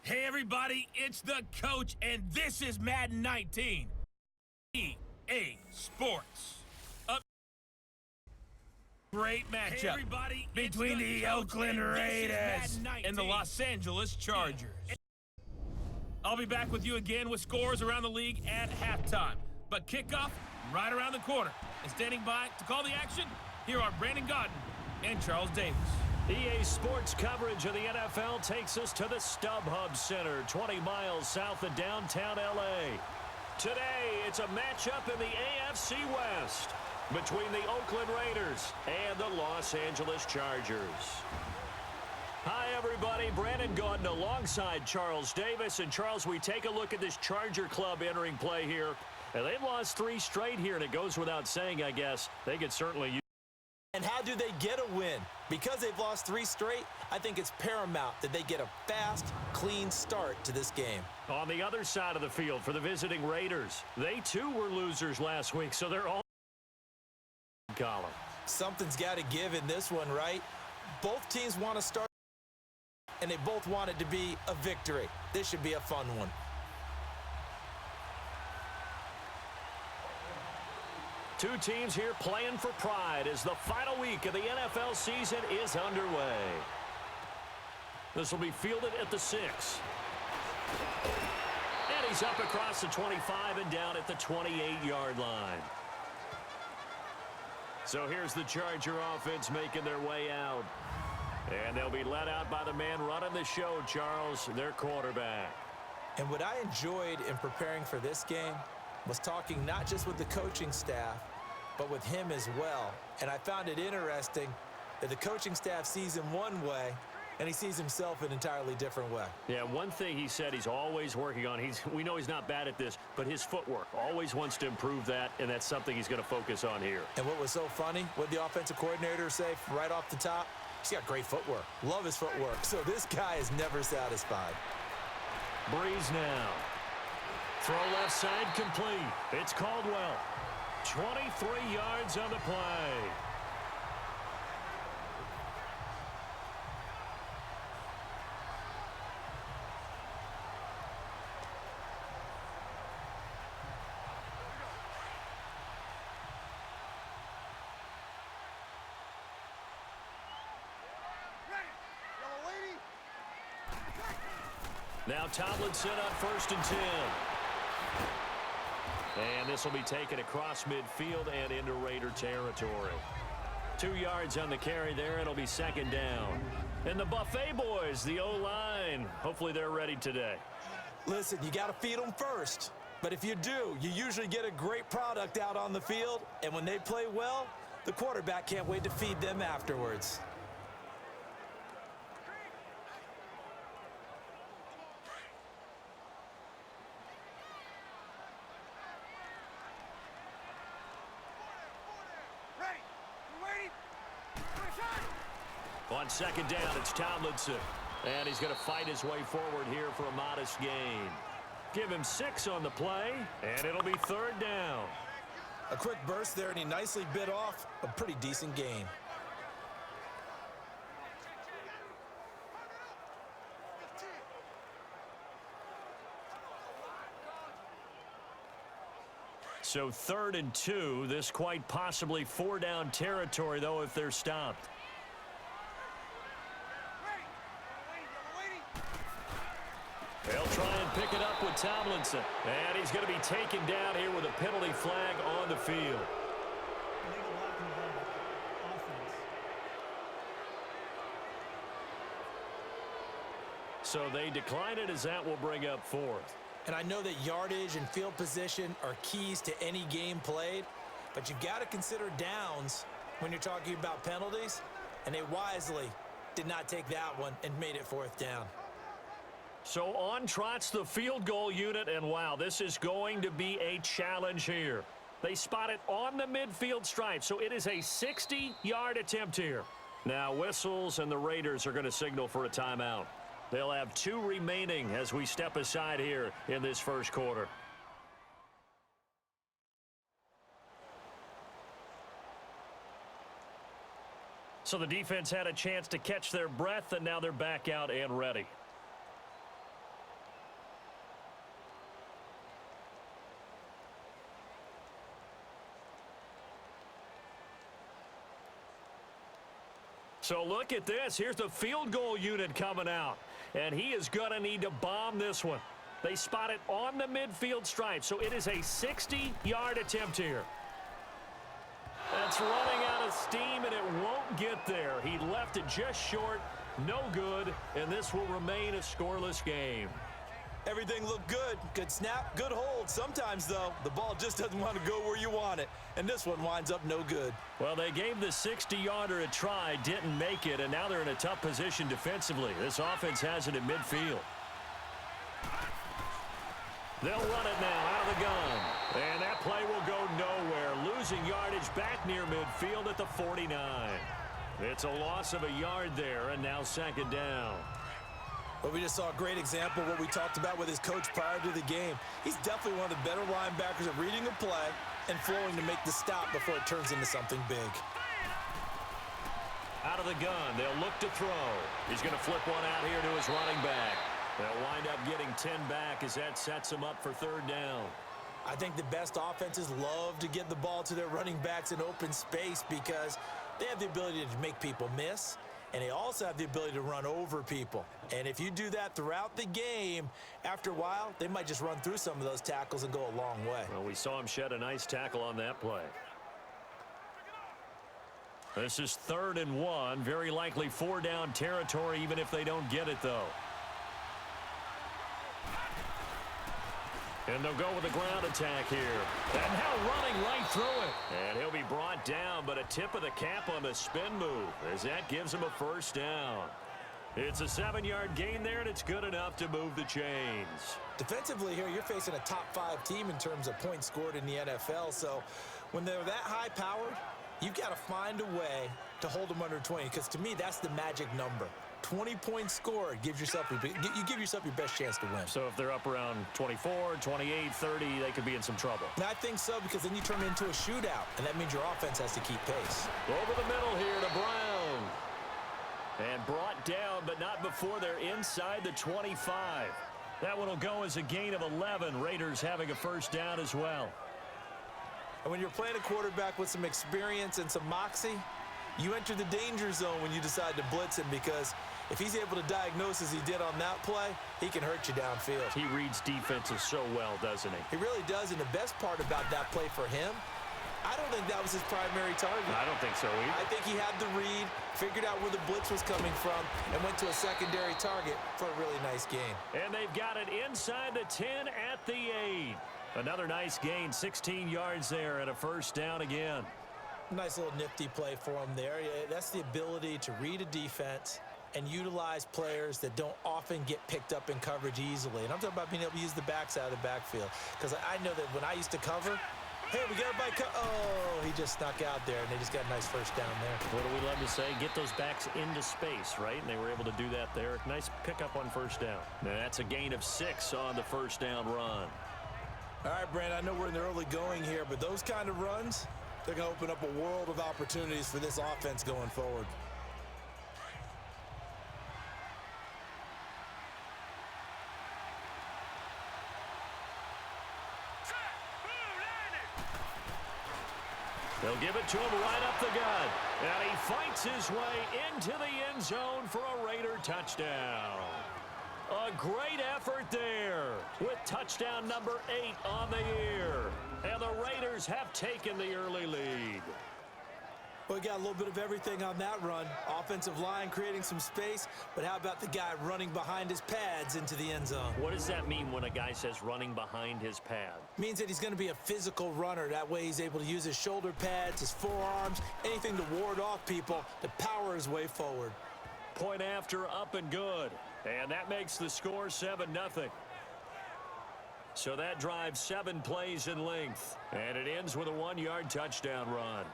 Hey everybody, it's the coach, and this is Madden 19. EA Sports. A great matchup between the Oakland Raiders and the Los Angeles Chargers. I'll be back with you again with scores around the league at halftime. But kickoff right around the corner. And standing by to call the action, here are Brandon Godden and Charles Davis. EA Sports coverage of the NFL takes us to the StubHub Center, 20 miles south of downtown L.A. Today, it's a matchup in the AFC West between the Oakland Raiders and the Los Angeles Chargers. Hi, everybody. Brandon Godden alongside Charles Davis. And, Charles, we take a look at this Charger club entering play here. And they've lost 3 straight here, and it goes without saying, I guess. They could certainly use. And how do they get a win? Because they've lost 3 straight, I think it's paramount that they get a fast, clean start to this game. On the other side of the field for the visiting Raiders, they too were losers last week, so they're all column. Something's got to give in this one, right? Both teams want to start, and they both want it to be a victory. This should be a fun one. Two teams here playing for pride as the final week of the NFL season is underway. This will be fielded at the 6. And he's up across the 25 and down at the 28-yard line. So here's the Charger offense making their way out. And they'll be led out by the man running the show, Charles, their quarterback. And what I enjoyed in preparing for this game was talking not just with the coaching staff, but with him as well. And I found it interesting that the coaching staff sees him one way, and he sees himself an entirely different way. Yeah, one thing he said he's always working on, we know he's not bad at this, but his footwork, always wants to improve that, and that's something he's going to focus on here. And what was so funny, what the offensive coordinator say right off the top, he's got great footwork. Love his footwork. So this guy is never satisfied. Breeze now. Throw left side complete. It's Caldwell. 23 yards on the play. Now Tomlinson on 1st and 10. And this will be taken across midfield and into Raider territory. 2 yards on the carry there. It'll be 2nd down. And the Buffet boys, the O-line, hopefully they're ready today. Listen, you got to feed them first. But if you do, you usually get a great product out on the field. And when they play well, the quarterback can't wait to feed them afterwards. On 2nd down, it's Tomlinson. And he's going to fight his way forward here for a modest gain. Give him 6 on the play, and it'll be 3rd down. A quick burst there, and he nicely bit off a pretty decent gain. So 3rd and 2. This quite possibly 4-down territory, though, if they're stopped. They'll try and pick it up with Tomlinson. And he's going to be taken down here with a penalty flag on the field. So they decline it as that will bring up 4th. And I know that yardage and field position are keys to any game played, but you've got to consider downs when you're talking about penalties, and they wisely did not take that one and made it 4th down. So on trots the field goal unit, and wow, this is going to be a challenge here. They spot it on the midfield stripe, so it is a 60-yard attempt here. Now whistles, and the Raiders are going to signal for a timeout. They'll have 2 remaining as we step aside here in this first quarter. So the defense had a chance to catch their breath, and now they're back out and ready. So look at this. Here's the field goal unit coming out. And he is going to need to bomb this one. They spot it on the midfield stripe, so it is a 60-yard attempt here. That's running out of steam, and it won't get there. He left it just short, no good, and this will remain a scoreless game. Everything looked good. Good snap, good hold. Sometimes, though, the ball just doesn't want to go where you want it, and this one winds up no good. Well, they gave the 60-yarder a try, didn't make it, and now they're in a tough position defensively. This offense has it in midfield. They'll run it now out of the gun. And that play will go nowhere. Losing yardage back near midfield at the 49. It's a loss of a yard there, and now second down. Well, we just saw a great example of what we talked about with his coach prior to the game. He's definitely one of the better linebackers at reading a play and flowing to make the stop before it turns into something big. Out of the gun, they'll look to throw. He's going to flip one out here to his running back. They'll wind up getting 10 back as that sets him up for third down. I think the best offenses love to get the ball to their running backs in open space because they have the ability to make people miss, and they also have the ability to run over people. And if you do that throughout the game, after a while, they might just run through some of those tackles and go a long way. Well, we saw him shed a nice tackle on that play. This is 3rd and 1. Very likely 4-down territory, even if they don't get it, though. And they'll go with a ground attack here. And now running right through it. And he'll be brought down, but a tip of the cap on the spin move as that gives him a first down. It's a 7-yard gain there, and it's good enough to move the chains. Defensively here, you're facing a top-5 team in terms of points scored in the NFL. So when they're that high-powered, you've got to find a way to hold them under 20, because to me, that's the magic number. 20 points scored gives yourself you give yourself your best chance to win. So if they're up around 24, 28, 30, they could be in some trouble. And I think so, because then you turn it into a shootout, and that means your offense has to keep pace. Over the middle here to Brown. And brought down, but not before they're inside the 25. That one will go as a gain of 11. Raiders having a first down as well. And when you're playing a quarterback with some experience and some moxie, you enter the danger zone when you decide to blitz him, because if he's able to diagnose as he did on that play, he can hurt you downfield. He reads defenses so well, doesn't he? He really does, and the best part about that play for him, I don't think that was his primary target. I don't think so either. I think he had the read, figured out where the blitz was coming from, and went to a secondary target for a really nice gain. And they've got it inside the 10 at the 8. Another nice gain, 16 yards there, and a first down again. Nice little nifty play for him there. That's the ability to read a defense and utilize players that don't often get picked up in coverage easily. And I'm talking about being able to use the backside of the backfield. Because I know that when I used to cover, hey, we got everybody oh, he just snuck out there, and they just got a nice first down there. What do we love to say? Get those backs into space, right? And they were able to do that there. Nice pickup on first down. Now, that's a gain of 6 on the first down run. All right, Brandon, I know we're in the early going here, but those kind of runs, they're going to open up a world of opportunities for this offense going forward. They'll give it to him right up the gut. And he fights his way into the end zone for a Raider touchdown. A great effort there with touchdown number 8 on the year. And the Raiders have taken the early lead. Well, we got a little bit of everything on that run. Offensive line creating some space, but how about the guy running behind his pads into the end zone? What does that mean when a guy says running behind his pad? Means that he's going to be a physical runner. That way he's able to use his shoulder pads, his forearms, anything to ward off people to power his way forward. Point after, up and good. And that makes the score 7-0. So that drives 7 plays in length. And it ends with a 1-yard touchdown run.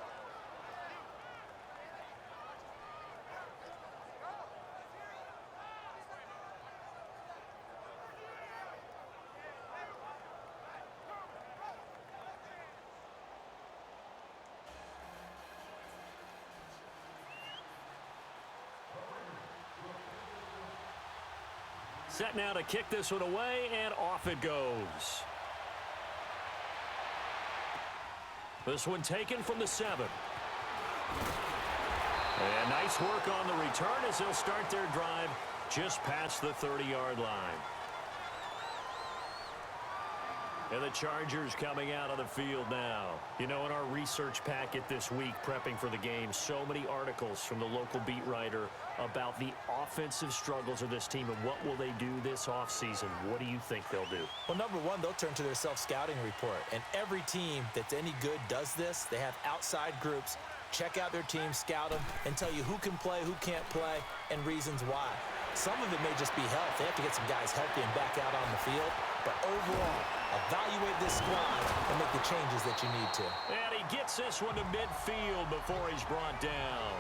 Set now to kick this one away, and off it goes. This one taken from the 7. And nice work on the return as they'll start their drive just past the 30-yard line. And the Chargers coming out on the field now. You know, in our research packet this week, prepping for the game, so many articles from the local beat writer about the offensive struggles of this team and what will they do this offseason. What do you think they'll do? Well, number one, they'll turn to their self-scouting report. And every team that's any good does this. They have outside groups. Check out their team, scout them, and tell you who can play, who can't play, and reasons why. Some of it may just be health. They have to get some guys healthy and back out on the field. But overall, evaluate this squad and make the changes that you need to. And he gets this one to midfield before he's brought down.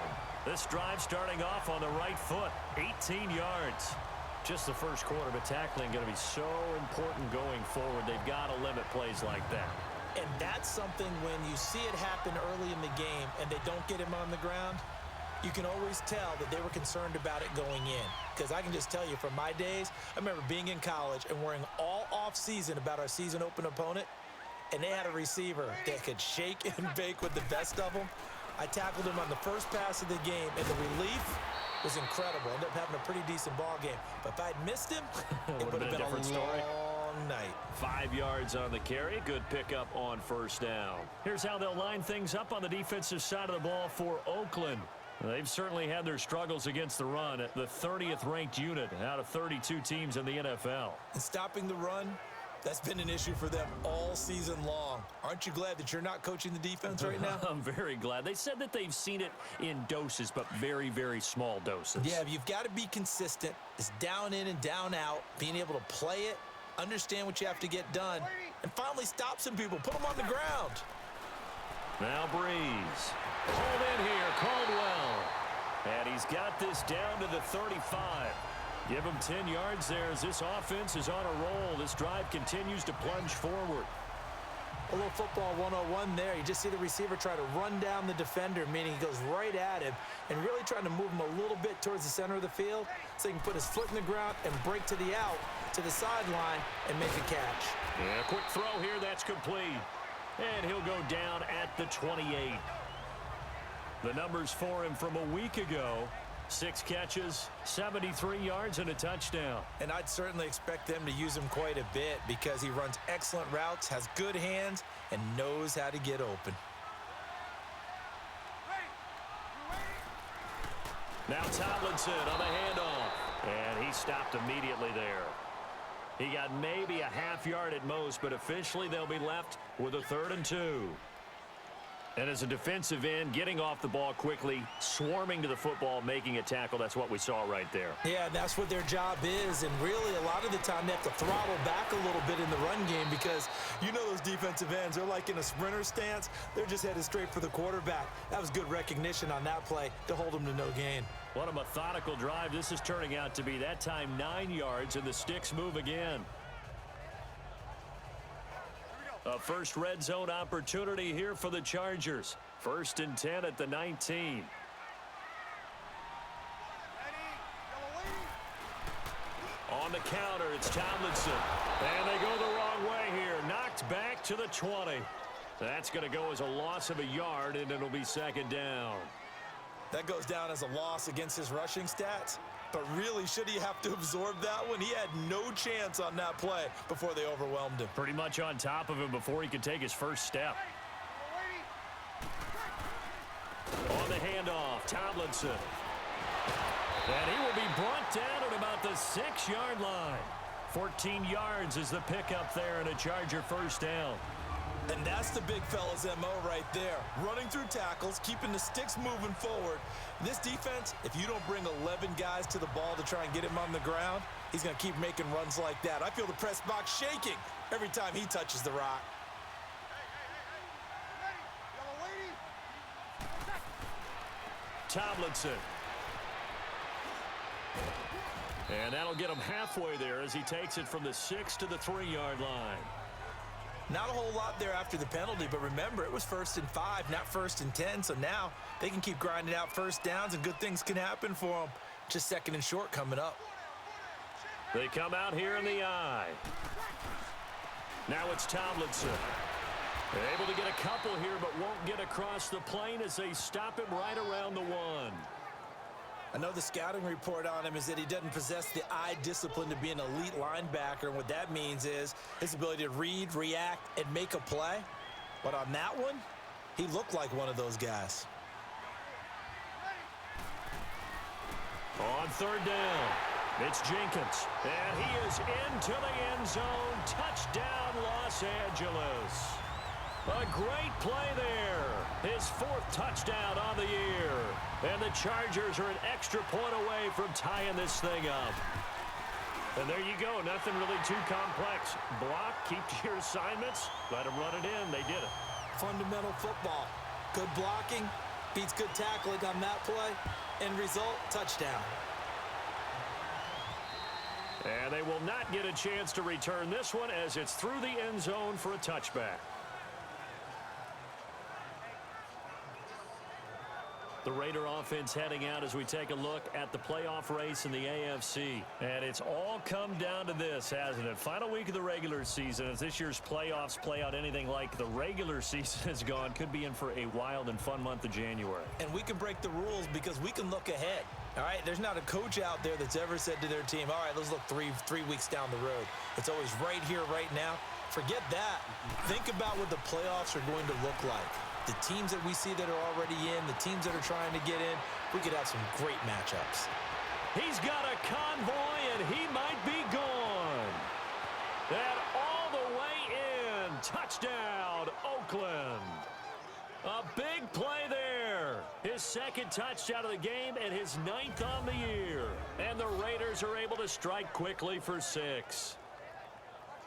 This drive starting off on the right foot, 18 yards. Just the first quarter, but tackling going to be so important going forward. They've got to limit plays like that. And that's something when you see it happen early in the game and they don't get him on the ground, you can always tell that they were concerned about it going in. Because I can just tell you from my days, I remember being in college and worrying all off-season about our season open opponent, and they had a receiver that could shake and bake with the best of them. I tackled him on the first pass of the game, and the relief was incredible. Ended up having a pretty decent ball game. But if I'd missed him, it would have been a different story. long night. 5 yards on the carry. Good pickup on first down. Here's how they'll line things up on the defensive side of the ball for Oakland. They've certainly had their struggles against the run at the 30th ranked unit out of 32 teams in the NFL. And stopping the run, that's been an issue for them all season long. Aren't you glad that you're not coaching the defense right now? I'm very glad. They said that they've seen it in doses, but very, very small doses. Yeah, you've got to be consistent. It's down in and down out, being able to play it, understand what you have to get done, and finally stop some people, put them on the ground. Now Breeze. Hold in here, Caldwell. And he's got this down to the 35. Give him 10 yards there as this offense is on a roll. This drive continues to plunge forward. A little football 101 there. You just see the receiver try to run down the defender, meaning he goes right at him and really trying to move him a little bit towards the center of the field so he can put his foot in the ground and break to the out, to the sideline, and make a catch. Yeah, quick throw here. That's complete. And he'll go down at the 28. The numbers for him from a week ago: 6 catches, 73 yards, and a touchdown. And I'd certainly expect them to use him quite a bit because he runs excellent routes, has good hands, and knows how to get open. Now Tomlinson on the handoff. And he stopped immediately there. He got maybe a half yard at most, but officially they'll be left with a 3rd and 2. And as a defensive end, getting off the ball quickly, swarming to the football, making a tackle, that's what we saw right there. Yeah, that's what their job is, and really a lot of the time they have to throttle back a little bit in the run game because you know those defensive ends, they're like in a sprinter stance. They're just headed straight for the quarterback. That was good recognition on that play to hold them to no gain. What a methodical drive this is turning out to be. That time 9 yards, and the sticks move again. A first red zone opportunity here for the Chargers. 1st and 10 at the 19. On the counter, it's Tomlinson. And they go the wrong way here. Knocked back to the 20. That's going to go as a loss of a yard, and it'll be 2nd down. That goes down as a loss against his rushing stats. But really, should he have to absorb that one? He had no chance on that play before they overwhelmed him. Pretty much on top of him before he could take his first step. On the handoff, Tomlinson. And he will be brought down at about the 6-yard line. 14 yards is the pickup there, and a Charger first down. And that's the big fella's MO right there. Running through tackles, keeping the sticks moving forward. This defense, if you don't bring 11 guys to the ball to try and get him on the ground, he's going to keep making runs like that. I feel the press box shaking every time he touches the rock. Tomlinson. And that'll get him halfway there as he takes it from the 6 to the 3-yard line. Not a whole lot there after the penalty, but remember, it was 1st and 5, not 1st and 10, so now they can keep grinding out first downs and good things can happen for them. Just 2nd and short coming up. They come out here in the I. Now it's Tomlinson. They're able to get a couple here, but won't get across the plane as they stop him right around the 1. I know the scouting report on him is that he doesn't possess the eye discipline to be an elite linebacker. And what that means is his ability to read, react, and make a play. But on that one, he looked like one of those guys. On 3rd down, it's Jenkins. And he is into the end zone. Touchdown, Los Angeles. A great play there. His 4th touchdown on the year. And the Chargers are an extra point away from tying this thing up. And there you go. Nothing really too complex. Block, keep to your assignments, let them run it in. They did it. Fundamental football. Good blocking beats good tackling on that play. End result, touchdown. And they will not get a chance to return this one as it's through the end zone for a touchback. The Raider offense heading out as we take a look at the playoff race in the AFC. And it's all come down to this, hasn't it? Final week of the regular season. As this year's playoffs play out anything like the regular season has gone, could be in for a wild and fun month of January. And we can break the rules because we can look ahead. All right, there's not a coach out there that's ever said to their team, all right, let's look three weeks down the road. It's always right here, right now. Forget that. Think about what the playoffs are going to look like. The teams that we see that are already in, the teams that are trying to get in, we could have some great matchups. He's got a convoy, and he might be gone. And all the way in. Touchdown, Oakland. A big play there. His 2nd touchdown of the game and his 9th on the year. And the Raiders are able to strike quickly for 6.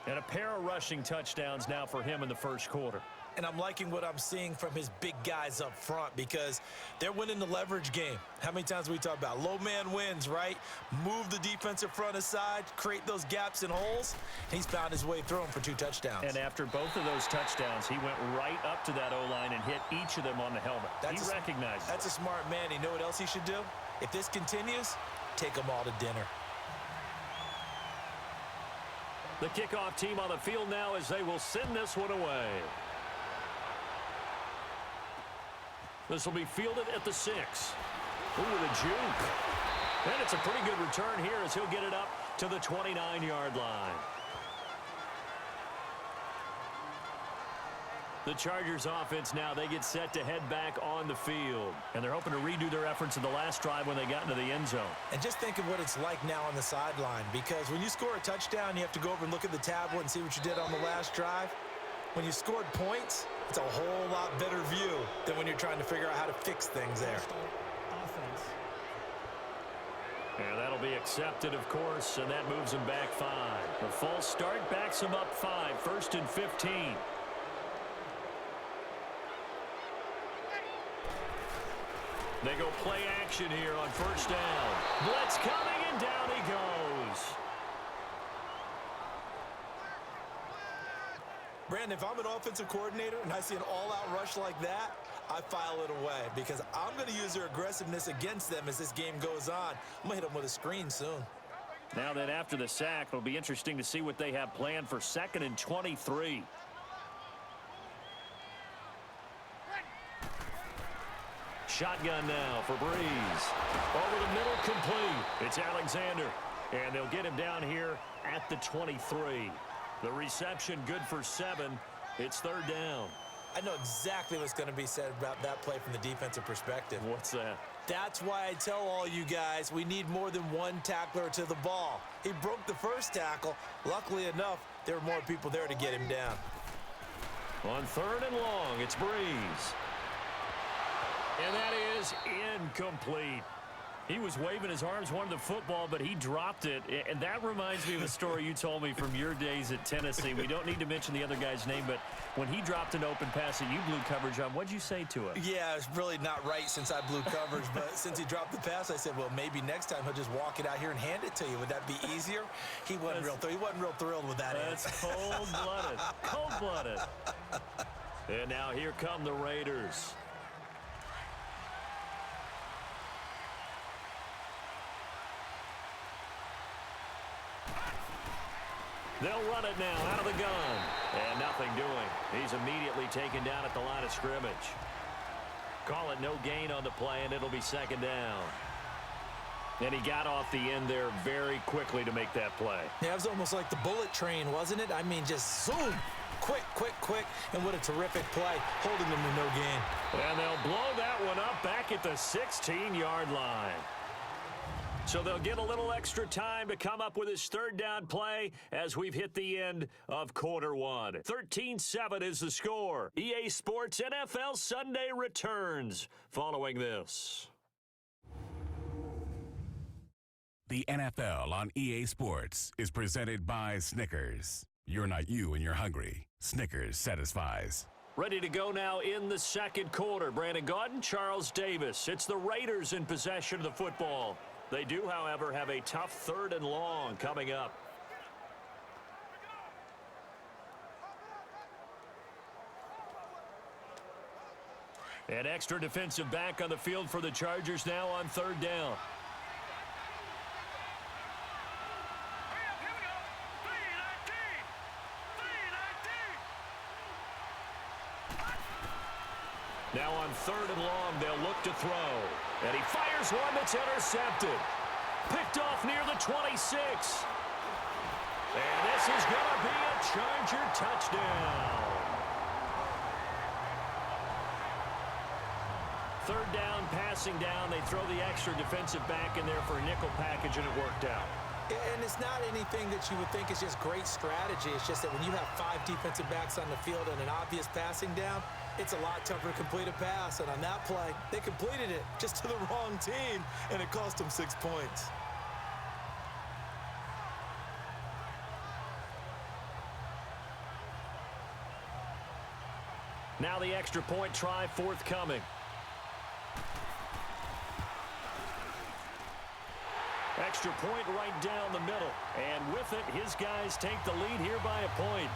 And a pair of rushing touchdowns now for him in the 1st quarter. And I'm liking what I'm seeing from his big guys up front because they're winning the leverage game. How many times we talk about low man wins, right? Move the defensive front aside, create those gaps and holes. He's found his way through them for 2 touchdowns. And after both of those touchdowns, he went right up to that O-line and hit each of them on the helmet. He recognized it. That's a smart man. You know what else he should do? If this continues, take them all to dinner. The kickoff team on the field now as they will send this one away. This will be fielded at the 6. Ooh, with a juke. And it's a pretty good return here as he'll get it up to the 29-yard line. The Chargers offense now, they get set to head back on the field. And they're hoping to redo their efforts in the last drive when they got into the end zone. And just think of what it's like now on the sideline, because when you score a touchdown, you have to go over and look at the tablet and see what you did on the last drive. When you scored points, it's a whole lot better view than when you're trying to figure out how to fix things there. And that'll be accepted, of course, and that moves him back 5. The false start backs him up 5, 1st and 15. They go play action here on 1st down. Blitz coming, and down he goes. Brandon, if I'm an offensive coordinator and I see an all-out rush like that, I file it away because I'm going to use their aggressiveness against them as this game goes on. I'm going to hit them with a screen soon. Now that after the sack, it'll be interesting to see what they have planned for 2nd and 23. Shotgun now for Breeze. Over the middle, complete. It's Alexander. And they'll get him down here at the 23. The reception good for 7. It's 3rd down. I know exactly what's going to be said about that play from the defensive perspective. What's that? That's why I tell all you guys we need more than one tackler to the ball. He broke the first tackle. Luckily enough, there were more people there to get him down. On 3rd and long, it's Breeze. And that is incomplete. He was waving his arms, wanted the football, but he dropped it. And that reminds me of a story you told me from your days at Tennessee. We don't need to mention the other guy's name, but when he dropped an open pass that you blew coverage on, what'd you say to him? Yeah, it's really not right since I blew coverage, but since he dropped the pass, I said, well, maybe next time he'll just walk it out here and hand it to you. Would that be easier? He wasn't real thrilled with that answer. That's cold-blooded. Cold-blooded. And now here come the Raiders. They'll run it now out of the gun. And nothing doing. He's immediately taken down at the line of scrimmage. Call it no gain on the play, and it'll be second down. And he got off the end there very quickly to make that play. Yeah, it was almost like the bullet train, wasn't it? I mean, just zoom. Quick, quick, quick. And what a terrific play, holding them to no gain. And they'll blow that one up back at the 16-yard line. So they'll get a little extra time to come up with his third down play as we've hit the end of quarter one. 13-7 is the score. EA Sports NFL Sunday returns following this. The NFL on EA Sports is presented by Snickers. You're not you and you're hungry. Snickers satisfies. Ready to go now in the second quarter. Brandon Gaudin, Charles Davis. It's the Raiders in possession of the football. They do, however, have a tough third and long coming up. An extra defensive back on the field for the Chargers now on third down. Now on third and long, they'll look to throw. And he fires one that's intercepted. Picked off near the 26. And this is going to be a Charger touchdown. Third down, passing down. They throw the extra defensive back in there for a nickel package, and it worked out. And it's not anything that you would think is just great strategy. It's just that when you have 5 defensive backs on the field and an obvious passing down, it's a lot tougher to complete a pass. And on that play, they completed it just to the wrong team, and it cost them 6 points. Now the extra point try forthcoming. Extra point right down the middle. And with it, his guys take the lead here by a point.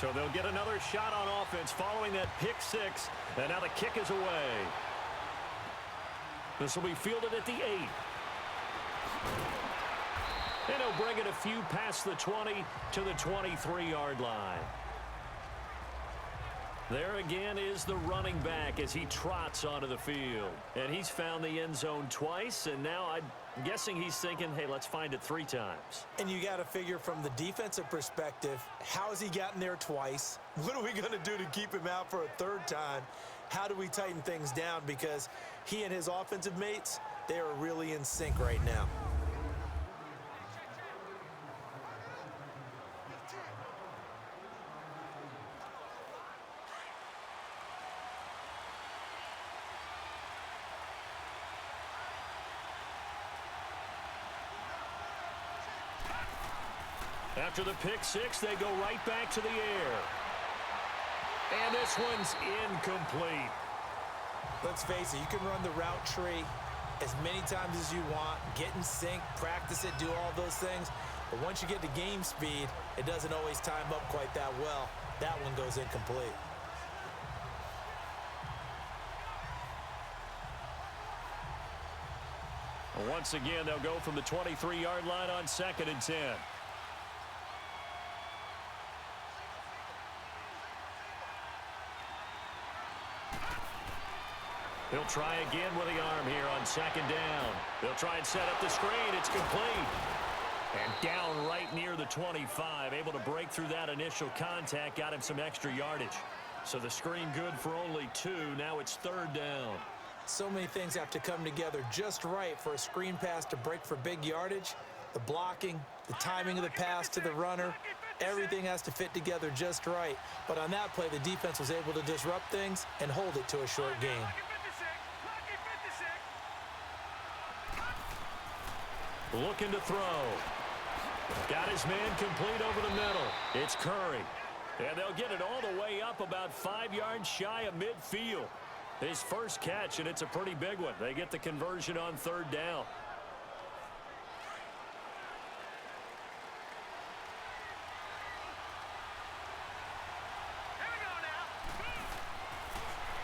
So they'll get another shot on offense following that pick six. And now the kick is away. This will be fielded at the 8. And he'll bring it a few past the 20 to the 23-yard line. There again is the running back as he trots onto the field. And he's found the end zone twice, and now I'm guessing he's thinking, hey, let's find it 3 times. And you got to figure from the defensive perspective, how has he gotten there twice? What are we going to do to keep him out for a 3rd time? How do we tighten things down? Because he and his offensive mates, they are really in sync right now. After the pick six, they go right back to the air. And this one's incomplete. Let's face it, you can run the route tree as many times as you want, get in sync, practice it, do all those things. But once you get to game speed, it doesn't always time up quite that well. That one goes incomplete. Once again, they'll go from the 23-yard line on 2nd and 10. He'll try again with the arm here on 2nd down. They'll try and set up the screen. It's complete. And down right near the 25. Able to break through that initial contact. Got him some extra yardage. So the screen good for only 2. Now it's 3rd down. So many things have to come together just right for a screen pass to break for big yardage. The blocking, the timing of the pass to the runner, everything has to fit together just right. But on that play, the defense was able to disrupt things and hold it to a short game. Looking to throw. Got his man complete over the middle. It's Curry. And they'll get it all the way up about 5 yards shy of midfield. His first catch, and it's a pretty big one. They get the conversion on 3rd down.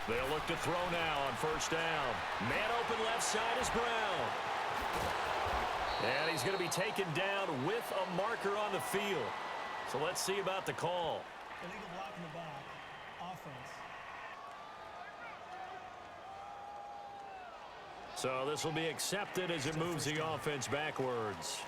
They'll look to throw now on 1st down. Man open left side is Brown. And he's going to be taken down with a marker on the field. So let's see about the call. Illegal block in the back. Offense. So this will be accepted as it moves the offense backwards.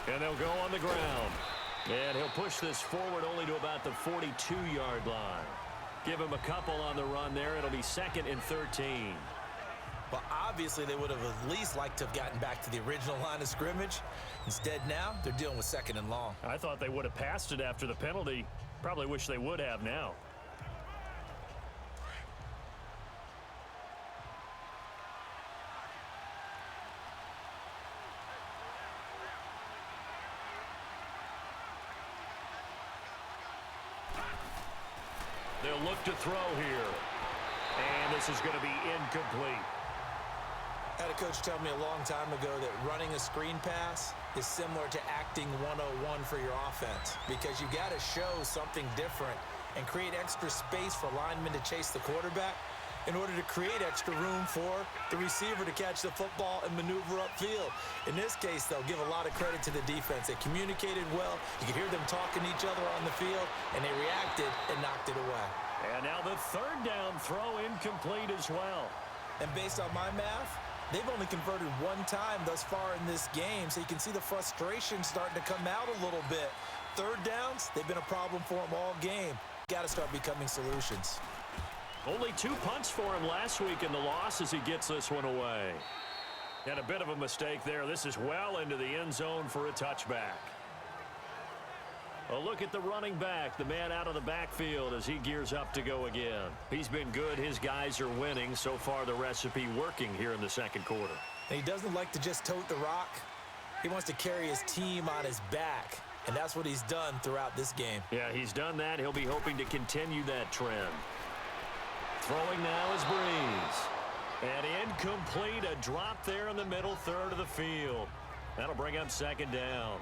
And they'll go on the ground. And he'll push this forward only to about the 42-yard line. Give him a couple on the run there. It'll be 2nd and 13. Well, obviously, they would have at least liked to have gotten back to the original line of scrimmage. Instead, now, they're dealing with 2nd and long. I thought they would have passed it after the penalty. Probably wish they would have now. They'll look to throw here. And this is going to be incomplete. I had a coach tell me a long time ago that running a screen pass is similar to acting 101 for your offense, because you got to show something different and create extra space for linemen to chase the quarterback in order to create extra room for the receiver to catch the football and maneuver upfield. In this case, they'll give a lot of credit to the defense. They communicated well. You could hear them talking to each other on the field, and they reacted and knocked it away. And now the 3rd down throw incomplete as well. And based on my math, they've only converted one time thus far in this game, so you can see the frustration starting to come out a little bit. 3rd downs, they've been a problem for them all game. Got to start becoming solutions. Only 2 punts for him last week in the loss as he gets this one away. And a bit of a mistake there. This is well into the end zone for a touchback. A look at the running back, the man out of the backfield as he gears up to go again. He's been good. His guys are winning. So far, the recipe working here in the 2nd quarter. And he doesn't like to just tote the rock. He wants to carry his team on his back, and that's what he's done throughout this game. Yeah, he's done that. He'll be hoping to continue that trend. Throwing now is Breeze. And incomplete, a drop there in the middle third of the field. That'll bring up 2nd down.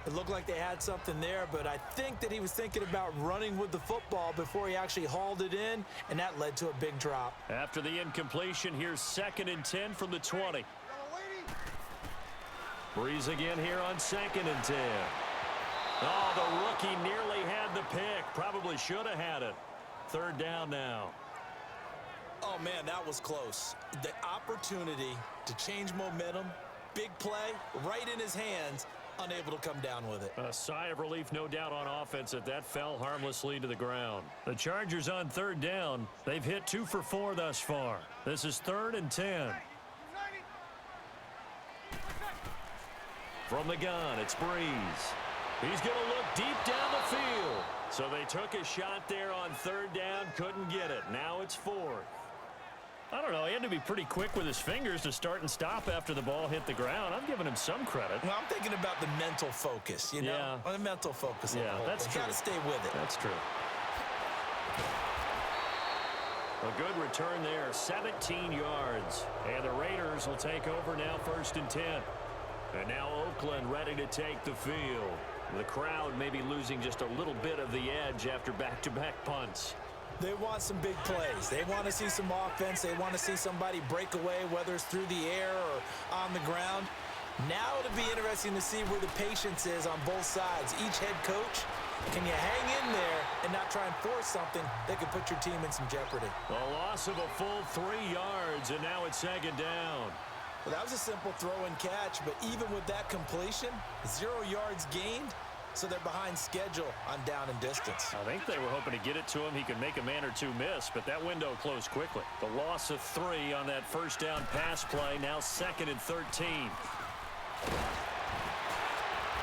It looked like they had something there, but I think that he was thinking about running with the football before he actually hauled it in, and that led to a big drop. After the incompletion, here's 2nd and 10 from the 20. Breeze again here on 2nd and 10. Oh, the rookie nearly had the pick. Probably should have had it. 3rd down now. Oh, man, that was close. The opportunity to change momentum, big play, right in his hands, unable to come down with it. A sigh of relief, no doubt, on offense that fell harmlessly to the ground. The Chargers on 3rd down. They've hit 2 for 4 thus far. This is 3rd and 10. From the gun, it's Breeze. He's going to look deep down the field. So they took a shot there on 3rd down, couldn't get it. Now it's 4th. I don't know, he had to be pretty quick with his fingers to start and stop after the ball hit the ground. I'm giving him some credit. Well, I'm thinking about the mental focus, you know? Yeah. The mental focus. Yeah, that's true. Got to stay with it. That's true. A good return there, 17 yards. And the Raiders will take over now, 1st and 10. And now Oakland ready to take the field. The crowd may be losing just a little bit of the edge after back-to-back punts. They want some big plays. They want to see some offense. They want to see somebody break away, whether it's through the air or on the ground. Now it'll be interesting to see where the patience is on both sides. Each head coach, can you hang in there and not try and force something that could put your team in some jeopardy? A loss of a full 3 yards, and now it's 2nd down. Well, that was a simple throw and catch, but even with that completion, 0 yards gained, so they're behind schedule on down and distance. I think they were hoping to get it to him. He could make a man or two miss, but that window closed quickly. The loss of 3 on that 1st down pass play, now 2nd and 13.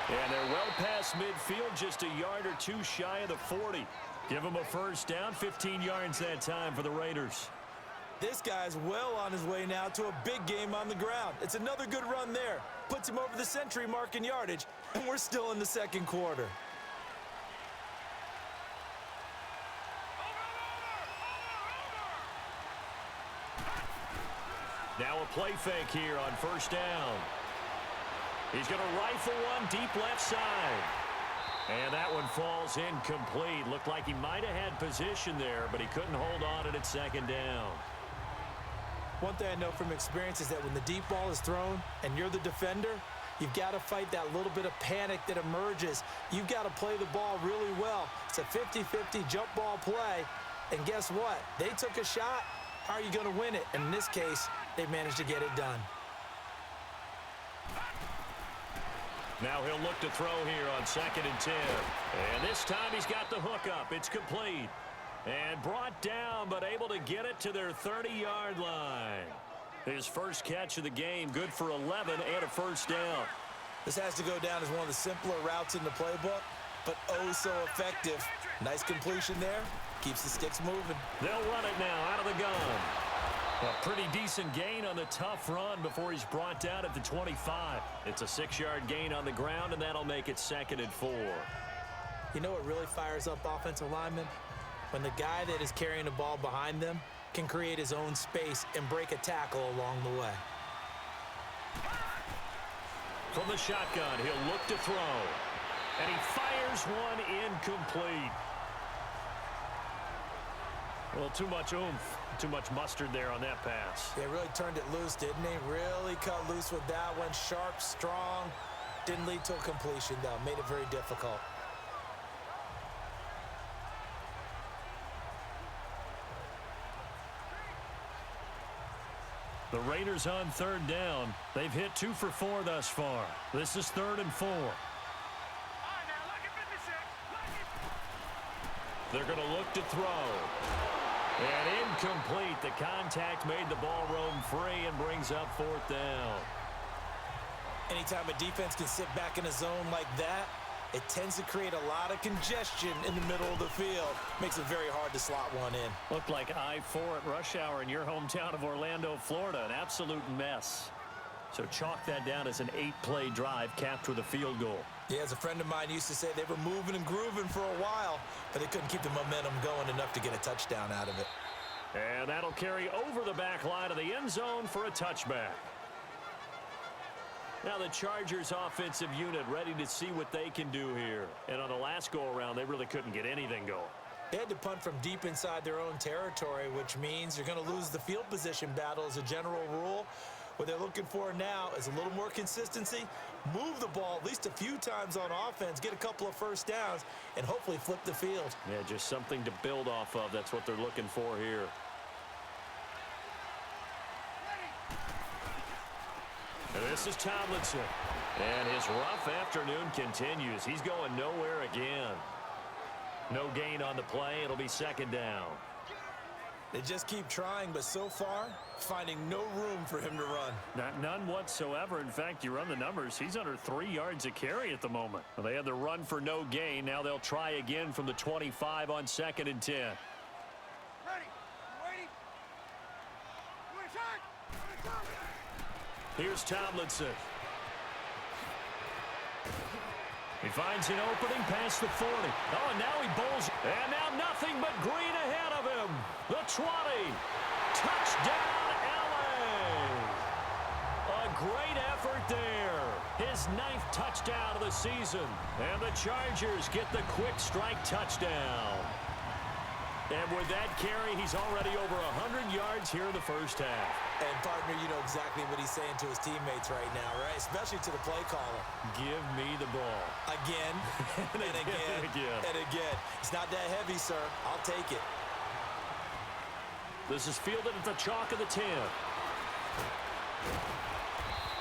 And they're well past midfield, just a yard or 2 shy of the 40. Give them a 1st down, 15 yards that time for the Raiders. This guy's well on his way now to a big game on the ground. It's another good run there. Puts him over the century mark in yardage, and we're still in the 2nd quarter. Now a play fake here on first down. He's going to rifle one deep left side. And that one falls incomplete. Looked like he might have had position there, but he couldn't hold on at second down. One thing I know from experience is that when the deep ball is thrown and you're the defender, you've got to fight that little bit of panic that emerges. You've got to play the ball really well. It's a 50-50 jump ball play. And guess what? They took a shot. How are you going to win it? And in this case, they managed to get it done. Now he'll look to throw here on 2nd and 10. And this time he's got the hook up. It's complete. And brought down, but able to get it to their 30-yard line. His first catch of the game, good for 11 and a first down. This has to go down as one of the simpler routes in the playbook, but oh so effective. Nice completion there. Keeps the sticks moving. They'll run it now out of the gun. A pretty decent gain on the tough run before he's brought down at the 25. It's a 6-yard gain on the ground, and that'll make it 2nd and 4. You know what really fires up offensive linemen? When the guy that is carrying the ball behind them can create his own space and break a tackle along the way. From the shotgun, he'll look to throw. And he fires one incomplete. Well, too much oomph, too much mustard there on that pass. They really turned it loose, didn't they? Really cut loose with that one. Sharp, strong. Didn't lead to a completion, though. Made it very difficult. The Raiders on 3rd down. They've hit 2 for 4 thus far. This is 3rd and 4. They're going to look to throw. And incomplete. The contact made the ball roam free and brings up 4th down. Anytime a defense can sit back in a zone like that, it tends to create a lot of congestion in the middle of the field. Makes it very hard to slot one in. Looked like I-4 at rush hour in your hometown of Orlando, Florida. An absolute mess. So chalk that down as an 8-play drive capped with a field goal. Yeah, as a friend of mine used to say, they were moving and grooving for a while, but they couldn't keep the momentum going enough to get a touchdown out of it. And that'll carry over the back line of the end zone for a touchback. Now the Chargers offensive unit ready to see what they can do here. And on the last go-around, they really couldn't get anything going. They had to punt from deep inside their own territory, which means you're going to lose the field position battle as a general rule. What they're looking for now is a little more consistency, move the ball at least a few times on offense, get a couple of first downs, and hopefully flip the field. Yeah, just something to build off of. That's what they're looking for here. And this is Tomlinson. And his rough afternoon continues. He's going nowhere again. No gain on the play. It'll be 2nd down. They just keep trying, but so far, finding no room for him to run. None whatsoever. In fact, you run the numbers, he's under 3 yards a carry at the moment. Well, they had the run for no gain. Now they'll try again from the 25 on 2nd and 10. Ready. Waiting. Here's Tomlinson. He finds an opening past the 40. Oh, and now he bowls. And now nothing but green ahead of him. The 20. Touchdown, L.A. A great effort there. His 9th touchdown of the season. And the Chargers get the quick strike touchdown. And with that carry, he's already over 100 yards here in the first half. And, partner, you know exactly what he's saying to his teammates right now, right? Especially to the play caller. Give me the ball. Again, and again, and again. It's not that heavy, sir. I'll take it. This is fielded at the chalk of the 10.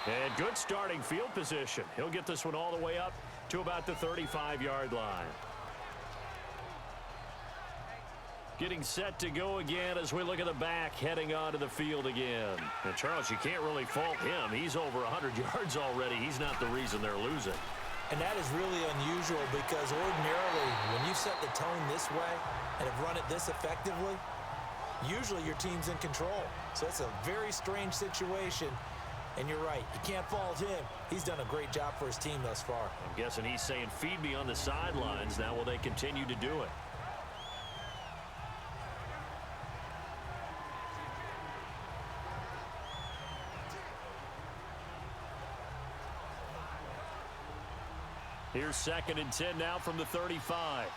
And good starting field position. He'll get this one all the way up to about the 35-yard line. Getting set to go again as we look at the back heading onto the field again. And Charles, you can't really fault him. He's over 100 yards already. He's not the reason they're losing. And that is really unusual because ordinarily when you set the tone this way and have run it this effectively, usually your team's in control. So it's a very strange situation. And you're right, you can't fault him. He's done a great job for his team thus far. I'm guessing he's saying, feed me on the sidelines. Now will they continue to do it? Here's 2nd and 10 now from the 35.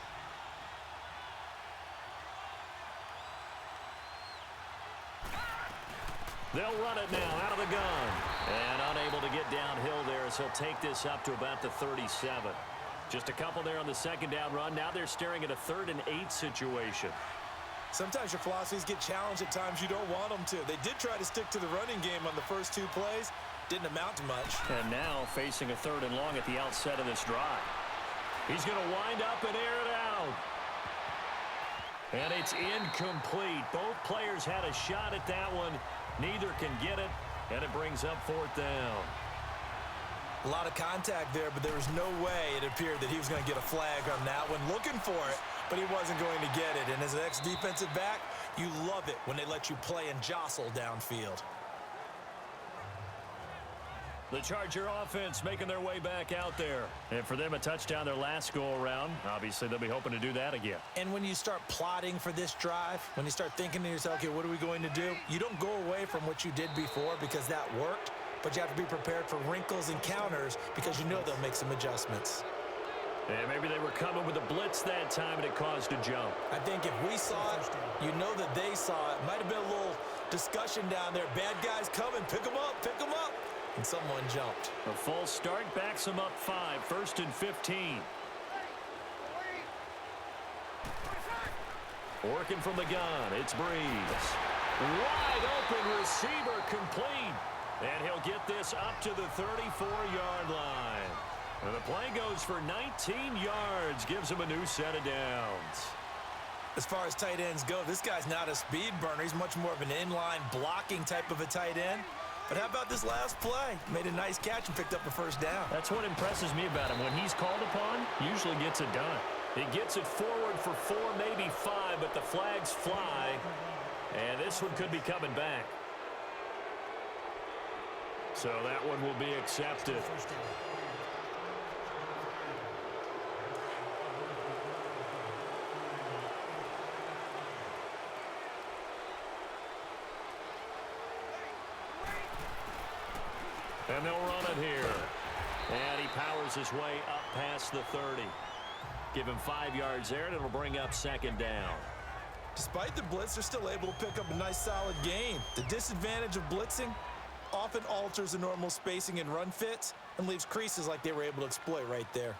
They'll run it now out of the gun. And unable to get downhill there, as he'll take this up to about the 37. Just a couple there on the 2nd down run. Now they're staring at a 3rd and 8 situation. Sometimes your philosophies get challenged at times you don't want them to. They did try to stick to the running game on the first 2 plays. Didn't amount to much. And now facing a 3rd and long at the outset of this drive. He's going to wind up and air it out. And it's incomplete. Both players had a shot at that one. Neither can get it, and it brings up 4th down. A lot of contact there, but there was no way it appeared that he was going to get a flag on that one. Looking for it, but he wasn't going to get it. And as an ex-defensive back, you love it when they let you play and jostle downfield. The Charger offense making their way back out there. And for them, a touchdown their last go-around. Obviously, they'll be hoping to do that again. And when you start plotting for this drive, when you start thinking to yourself, okay, what are we going to do? You don't go away from what you did before because that worked, but you have to be prepared for wrinkles and counters because you know they'll make some adjustments. And maybe they were coming with a blitz that time, and it caused a jump. I think if we saw it, you know that they saw it. Might have been a little discussion down there. Bad guys coming. Pick them up. Pick them up. And someone jumped. A false start backs them up 5. 1st and 15. Working from the gun. It's Breeze. Wide open receiver complete. And he'll get this up to the 34-yard line. And the play goes for 19 yards. Gives him a new set of downs. As far as tight ends go, this guy's not a speed burner. He's much more of an inline blocking type of a tight end. But how about this last play? Made a nice catch and picked up a 1st down. That's what impresses me about him. When he's called upon, usually gets it done. He gets it forward for 4, maybe 5, but the flags fly. And this one could be coming back. So that one will be accepted. And they'll run it here. And he powers his way up past the 30. Give him 5 yards there, and it'll bring up 2nd down. Despite the blitz, they're still able to pick up a nice solid gain. The disadvantage of blitzing often alters the normal spacing and run fits and leaves creases like they were able to exploit right there.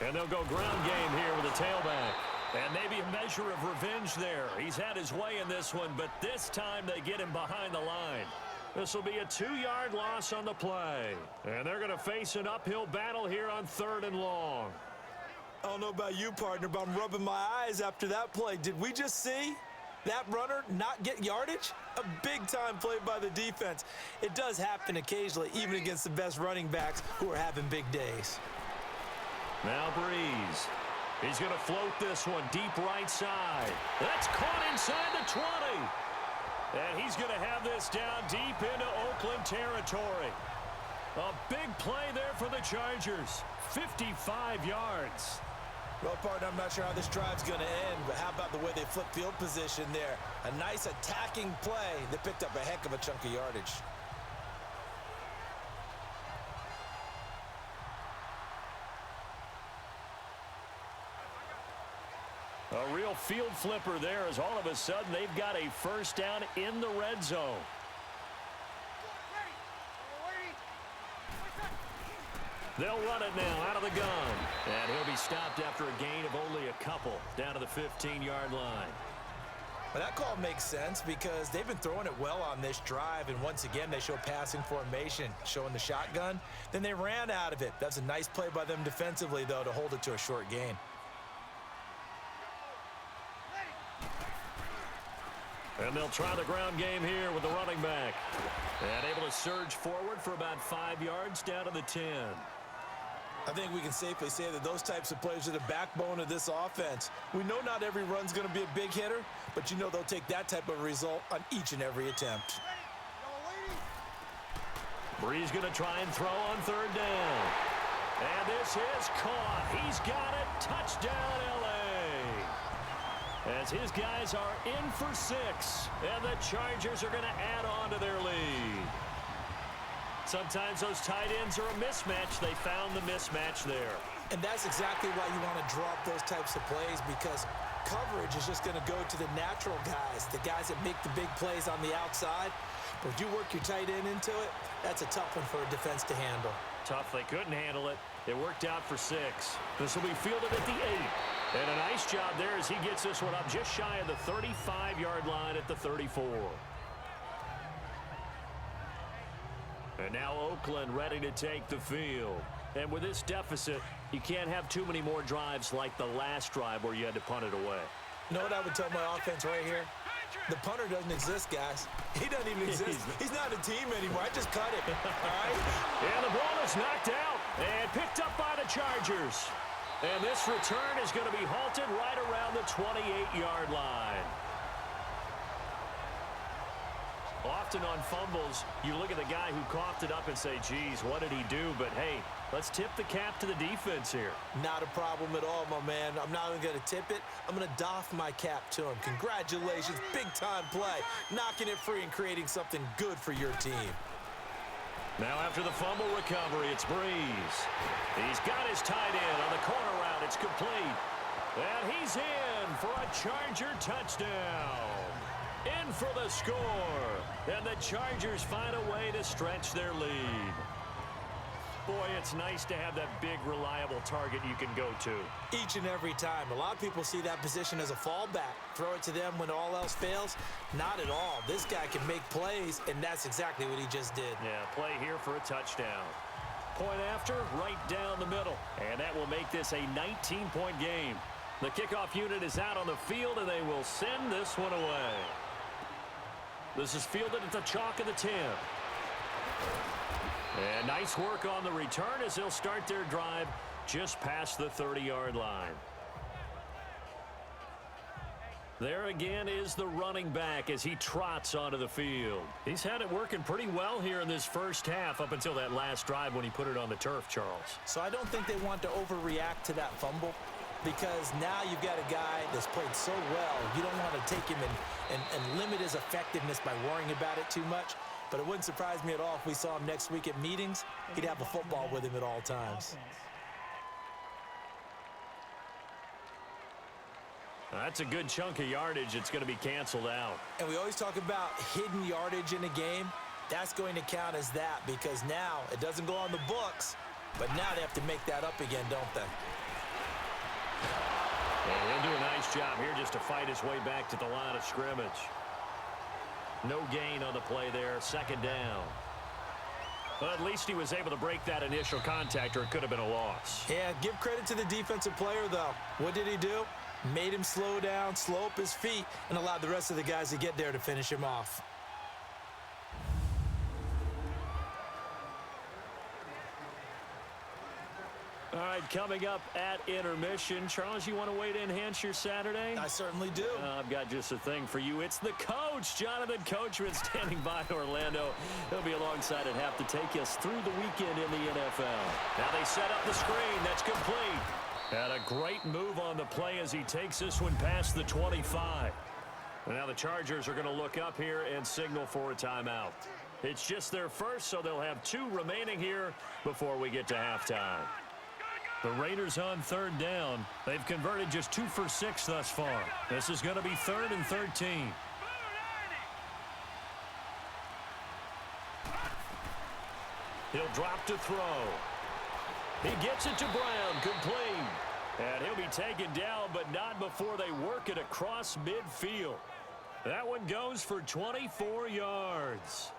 And they'll go ground game here with a tailback. And maybe a measure of revenge there. He's had his way in this one, but this time they get him behind the line. This will be a 2-yard loss on the play. And they're going to face an uphill battle here on 3rd and long. I don't know about you, partner, but I'm rubbing my eyes after that play. Did we just see that runner not get yardage? A big-time play by the defense. It does happen occasionally, even against the best running backs who are having big days. Now Breeze. He's going to float this one deep right side. That's caught inside the 20. And he's going to have this down deep into Oakland territory. A big play there for the Chargers. 55 yards. Well, partner, I'm not sure how this drive's going to end, but how about the way they flip field position there? A nice attacking play that picked up a heck of a chunk of yardage. A real field flipper there, as all of a sudden they've got a 1st down in the red zone. They'll run it now out of the gun. And he'll be stopped after a gain of only a couple down to the 15-yard line. Well, that call makes sense because they've been throwing it well on this drive, and once again they show passing formation, showing the shotgun. Then they ran out of it. That's a nice play by them defensively, though, to hold it to a short gain. And they'll try the ground game here with the running back. And able to surge forward for about 5 yards down to the 10. I think we can safely say that those types of plays are the backbone of this offense. We know not every run's going to be a big hitter, but you know they'll take that type of result on each and every attempt. Breeze going to try and throw on 3rd down. And this is caught. He's got it. Touchdown, L.A. As his guys are in for 6. And the Chargers are going to add on to their lead. Sometimes those tight ends are a mismatch. They found the mismatch there. And that's exactly why you want to draw up those types of plays, because coverage is just going to go to the natural guys, the guys that make the big plays on the outside. But if you work your tight end into it, that's a tough one for a defense to handle. Tough. They couldn't handle it. It worked out for 6. This will be fielded at the 8. And a nice job there as he gets this one up just shy of the 35-yard line at the 34. And now Oakland ready to take the field. And with this deficit, you can't have too many more drives like the last drive where you had to punt it away. You know what I would tell my offense right here? The punter doesn't exist, guys. He doesn't even exist. He's not a team anymore. I just cut him, all right? And the ball is knocked out and picked up by the Chargers. And this return is going to be halted right around the 28-yard line. Often on fumbles, you look at the guy who coughed it up and say, geez, what did he do? But, hey, let's tip the cap to the defense here. Not a problem at all, my man. I'm not even going to tip it. I'm going to doff my cap to him. Congratulations, big-time play. Knocking it free and creating something good for your team. Now after the fumble recovery, it's Breeze. He's got his tight end on the corner route. It's complete. And he's in for a Charger touchdown. In for the score. And the Chargers find a way to stretch their lead. Boy, it's nice to have that big, reliable target you can go to. Each and every time. A lot of people see that position as a fallback. Throw it to them when all else fails. Not at all. This guy can make plays, and that's exactly what he just did. Yeah, play here for a touchdown. Point after, right down the middle. And that will make this a 19-point game. The kickoff unit is out on the field, and they will send this one away. This is fielded at the chalk of the 10. And nice work on the return as they'll start their drive just past the 30-yard line. There again is the running back as he trots onto the field. He's had it working pretty well here in this first half up until that last drive when he put it on the turf, Charles. So I don't think they want to overreact to that fumble, because now you've got a guy that's played so well. You don't want to take him and limit his effectiveness by worrying about it too much. But it wouldn't surprise me at all if we saw him next week at meetings. He'd have a football with him at all times. That's a good chunk of yardage. It's going to be canceled out. And we always talk about hidden yardage in a game. That's going to count as that, because now it doesn't go on the books, but now they have to make that up again, don't they? And he'll do a nice job here just to fight his way back to the line of scrimmage. No gain on the play there. Second down. But at least he was able to break that initial contact, or it could have been a loss. Yeah, give credit to the defensive player, though. What did he do? Made him slow down, slow up his feet, and allowed the rest of the guys to get there to finish him off. All right, coming up at intermission. Charles, you want to wait to enhance your Saturday? I certainly do. I've got just a thing for you. It's the coach, Jonathan Coachman, standing by Orlando. He'll be alongside at half to take us through the weekend in the NFL. Now they set up the screen. That's complete. And a great move on the play as he takes this one past the 25. And now the Chargers are going to look up here and signal for a timeout. It's just their first, so they'll have 2 remaining here before we get to halftime. The Raiders on third down. They've converted just 2 for 6 thus far. This is going to be 3rd and 13. He'll drop to throw. He gets it to Brown, complete. And he'll be taken down, but not before they work it across midfield. That one goes for 24 yards.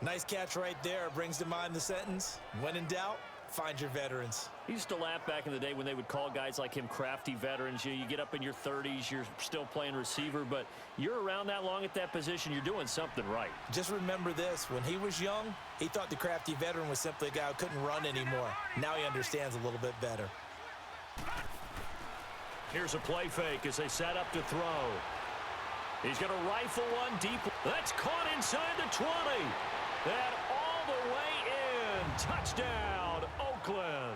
Nice catch right there. Brings to mind the sentence, when in doubt, find your veterans. I used to laugh back in the day when they would call guys like him crafty veterans. You get up in your 30s, you're still playing receiver, but you're around that long at that position, you're doing something right. Just remember this, when he was young, he thought the crafty veteran was simply a guy who couldn't run anymore. Now he understands a little bit better. Here's a play fake as they set up to throw. He's going to rifle one deep. That's caught inside the 20. And all the way in. Touchdown, Oakland.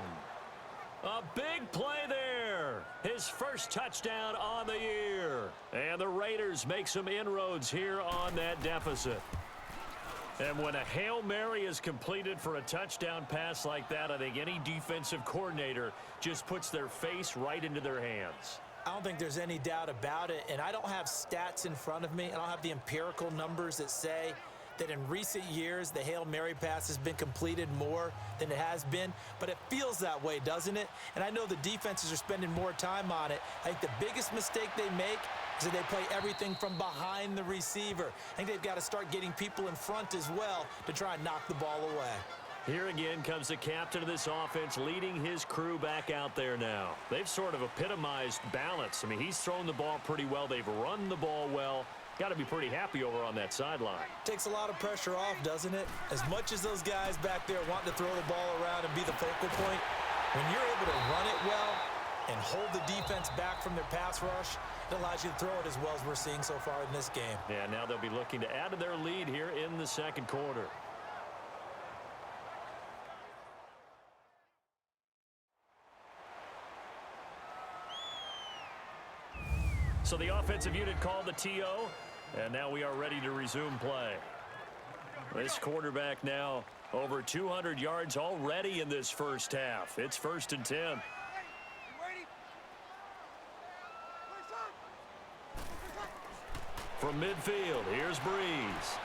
A big play there. His first touchdown on the year. And the Raiders make some inroads here on that deficit. And when a Hail Mary is completed for a touchdown pass like that, I think any defensive coordinator just puts their face right into their hands. I don't think there's any doubt about it, and I don't have stats in front of me. I don't have the empirical numbers that say that in recent years the Hail Mary pass has been completed more than it has been, but it feels that way, doesn't it? And I know the defenses are spending more time on it. I think the biggest mistake they make is that they play everything from behind the receiver. I think they've got to start getting people in front as well to try and knock the ball away. Here again comes the captain of this offense leading his crew back out there now. They've sort of epitomized balance. I mean, he's thrown the ball pretty well. They've run the ball well. Got to be pretty happy over on that sideline. Takes a lot of pressure off, doesn't it? As much as those guys back there want to throw the ball around and be the focal point, when you're able to run it well and hold the defense back from their pass rush, it allows you to throw it as well as we're seeing so far in this game. Yeah, now they'll be looking to add to their lead here in the second quarter. So the offensive unit called the TO, and now we are ready to resume play. This quarterback now over 200 yards already in this first half. It's 1st and 10. From midfield, here's Breeze.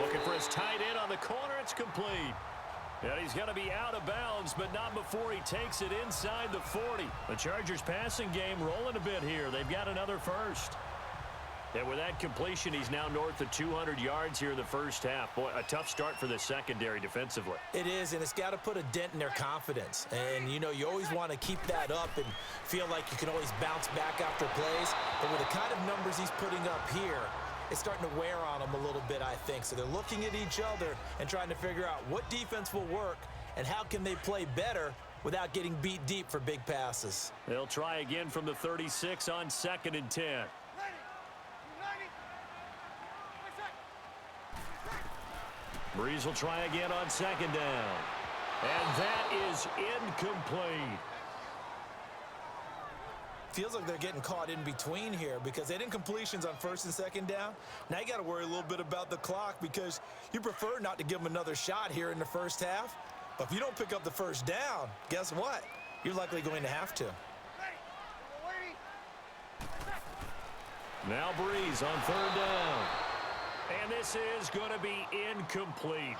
Looking for his tight end on the corner. It's complete. And he's going to be out of bounds, but not before he takes it inside the 40. The Chargers passing game rolling a bit here. They've got another first. And with that completion, he's now north of 200 yards here in the first half. Boy, a tough start for the secondary defensively. It is, and it's got to put a dent in their confidence. And, you know, you always want to keep that up and feel like you can always bounce back after plays. But with the kind of numbers he's putting up here, it's starting to wear on them a little bit, I think. So they're looking at each other and trying to figure out what defense will work and how can they play better without getting beat deep for big passes. They'll try again from the 36 on 2nd and 10. Breeze will try again on 2nd down. And that is incomplete. Feels like they're getting caught in between here because they didn't completions on 1st and 2nd down. Now you got to worry a little bit about the clock because you prefer not to give them another shot here in the first half. But if you don't pick up the first down, guess what? You're likely going to have to. Now Breeze on 3rd down. And this is going to be incomplete.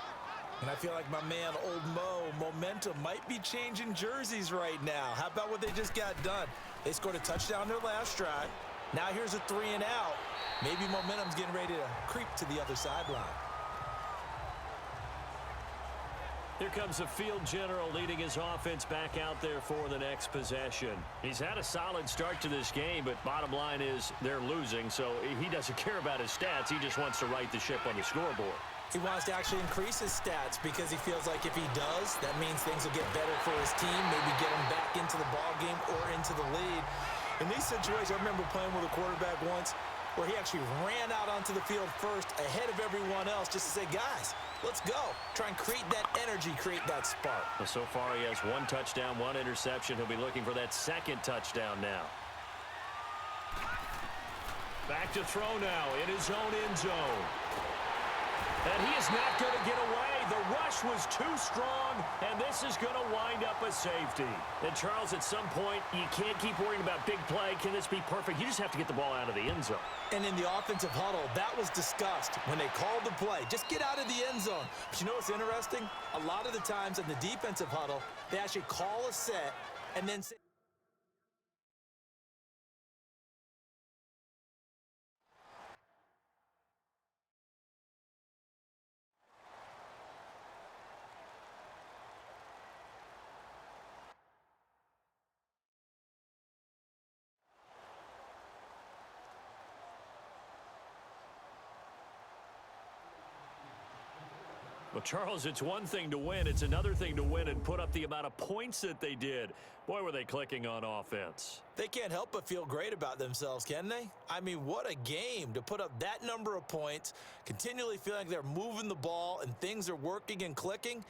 And I feel like my man, Old Mo, momentum might be changing jerseys right now. How about what they just got done? They scored a touchdown their last drive. Now here's a 3 and out. Maybe momentum's getting ready to creep to the other sideline. Here comes the field general leading his offense back out there for the next possession. He's had a solid start to this game, but bottom line is they're losing, so he doesn't care about his stats. He just wants to right the ship on the scoreboard. He wants to actually increase his stats because he feels like if he does, that means things will get better for his team, maybe get him back into the ball game or into the lead. In these situations, I remember playing with a quarterback once where he actually ran out onto the field first ahead of everyone else just to say, guys, let's go. Try and create that energy, create that spark. Well, so far he has 1 touchdown, 1 interception. He'll be looking for that 2nd touchdown now. Back to throw now in his own end zone. And he is not going to get away. The rush was too strong, and this is going to wind up a safety. And, Charles, at some point, you can't keep worrying about big play. Can this be perfect? You just have to get the ball out of the end zone. And in the offensive huddle, that was discussed when they called the play. Just get out of the end zone. But you know what's interesting? A lot of the times in the defensive huddle, they actually call a set and then say, Well, Charles, it's one thing to win. It's another thing to win and put up the amount of points that they did. Boy, were they clicking on offense. they can't help but feel great about themselves, can they? I mean, what a game to put up that number of points, continually feeling like they're moving the ball and things are working and clicking.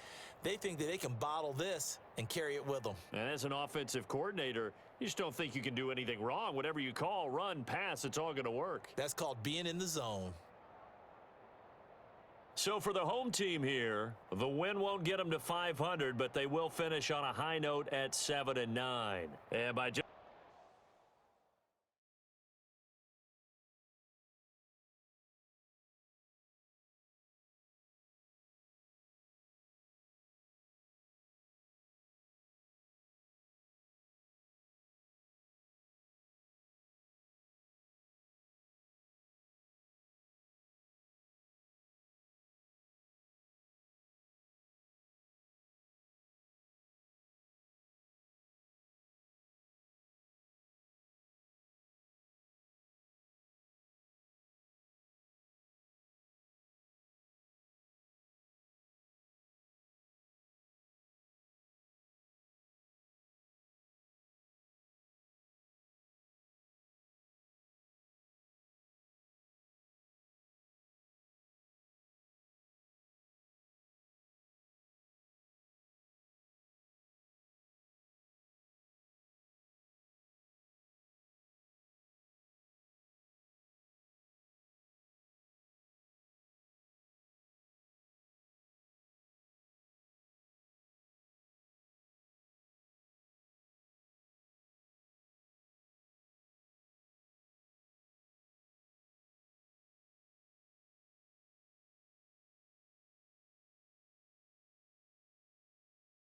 They think that they can bottle this and carry it with them. And as an offensive coordinator, you just don't think you can do anything wrong. Whatever you call, run, pass, it's all going to work. That's called being in the zone. So for the home team here, the win won't get them to 500, but they will finish on a high note at 7-9. And by just